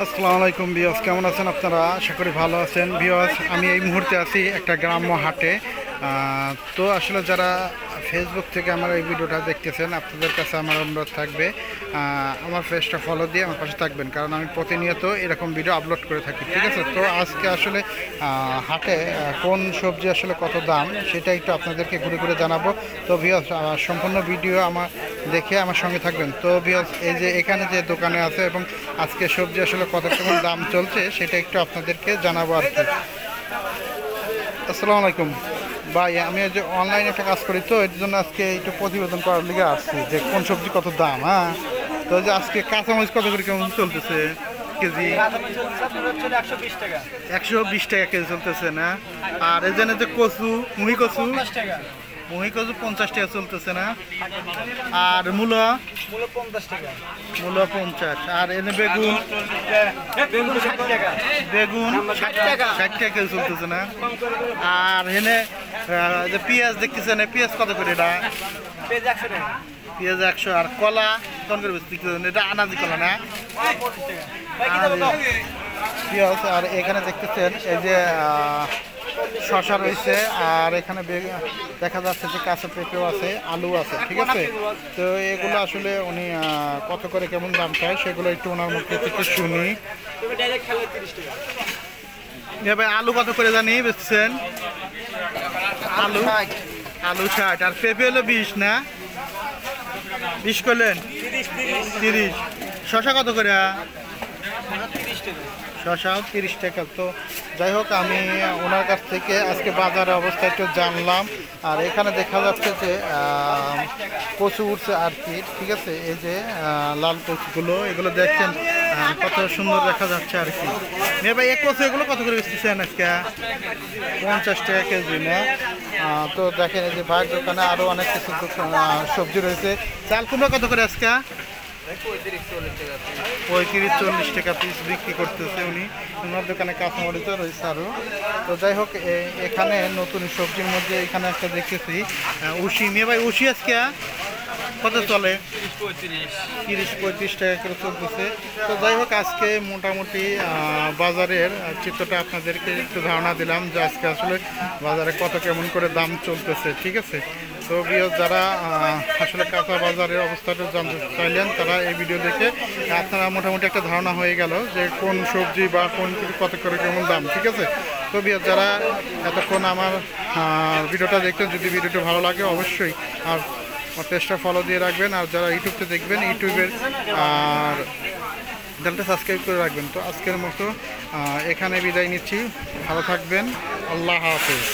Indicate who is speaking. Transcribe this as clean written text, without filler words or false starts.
Speaker 1: আসসালামু আলাইকুম ভিউয়ার্স, কেমন আছেন আপনারা? আশা করি ভালো আছেন। ভিউয়ার্স, আমি এই মুহূর্তে আছি একটা গ্রাম্য হাটে। তো আসলে যারা ফেসবুক থেকে আমার এই ভিডিওটা দেখতেছেন, আপনাদের কাছে আমার অনুরোধ থাকবে আমার পেজটা ফলো দিয়ে আমার পাশে থাকবেন, কারণ আমি প্রতিনিয়ত এরকম ভিডিও আপলোড করে থাকি। ঠিক আছে? তো আজকে আসলে হাটে কোন সবজি আসলে কত দাম সেটা একটু আপনাদেরকে ঘুরে ঘুরে জানাবো। তো ভিউয়ার্স, সম্পূর্ণ ভিডিও আমার দেখে আমার সঙ্গে থাকবেন। তো ভিউয়ার্স, এই যে এখানে যে দোকানে আছে এবং আজকে সবজি আসলে কত কেমন দাম চলছে সেটা একটু আপনাদেরকে জানাবো আর কি। আসসালামু আলাইকুম ভাই, আমি যে অনলাইনে একটা কাজ করি, তো এর জন্য আজকে একটু প্রতিবেদন করার লিগে আসছি যে কোন সবজি কত দাম। হ্যাঁ, তো যে আজকে কাঁচামরিচ কত করে কেমন চলতেছে কেজি? 120 টাকা কেজি চলতেছে না? আর এই জন্য যে কচু, মুহি কচু 50 টাকা চলতেছে না? আর মূলো 50। আর এনে বেগুন 60 টাকা কেজি চলতেছে না? আর এনে যে পেঁয়াজ দেখতেছেন, পেঁয়াজ কত করে? এটা পেঁয়াজ 100। আর কলা কত করে দেখতেছেন? এটা আনাজি কলা না? পেঁয়াজ। আর এখানে দেখতেছেন এই যে শশা রয়েছে, আর এখানে দেখা যাচ্ছে যে কাঁচা পেঁপেও আছে, আলু আছে। ঠিক আছে? তো এগুলো আসলে উনি কত করে কেমন দাম চায় সেগুলো একটু ওনার মুখে থেকে শুনি। ভাই, আলু কত করে জানি বেচছেন? আলু 60। আর পেঁপে হলো 20 না? 20 করলেন? 30। শশা কত করে? শশাও 30 টাকা। তো যাই হোক, আমি ওনার কাছ থেকে আজকে বাজারের অবস্থা একটু জানলাম। আর এখানে দেখা যাচ্ছে যে কচু উঠছে আর কি। ঠিক আছে? এই যে লাল কচুগুলো, এগুলো দেখছেন কত সুন্দর দেখা যাচ্ছে আর কি। ভাই, এক কচু এগুলো কত করে বেচতেছেন আজকে? 50 টাকা কেজি না? তো দেখেন এই যে ভাইয়ের দোকানে আরও অনেক কিছু সবজি রয়েছে। চাল কুমড়া কত করে আজকে? 35-40 টাকা পিস বিক্রি করতেছে উনি। ওনার দোকানে কাঁচামরিচও রয়েছে আরও। তো যাই হোক, এখানে নতুন সবজির মধ্যে এখানে একটা দেখতেছি উশি। মেয়ে ভাই, উশি আজকে কত চলে? 30-35 টাকা করে চলতেছে। তো যাই হোক, আজকে মোটামুটি বাজারের চিত্রটা আপনাদেরকে একটু ধারণা দিলাম যে আজকে আসলে বাজারে কত কেমন করে দাম চলতেছে। ঠিক আছে? তো যারা আসলে কাঁচা বাজারের অবস্থাটা জানতে চাইলেন, তারা এই ভিডিও দেখে আপনারা মোটামুটি একটা ধারণা হয়ে গেল যে কোন সবজি বা কোন কিছু কত করে কেমন দাম। ঠিক আছে? তো যারা এতক্ষণ আমার ভিডিওটা দেখতেন, যদি ভিডিওটা ভালো লাগে অবশ্যই আর আমার পেজটা ফলো দিয়ে রাখবেন। আর যারা ইউটিউবতে দেখবেন, ইউটিউবের আর চ্যানেলটা সাবস্ক্রাইব করে রাখবেন। তো আজকের মতো এখানে বিদায় নিচ্ছি। ভালো থাকবেন। আল্লাহ হাফেজ।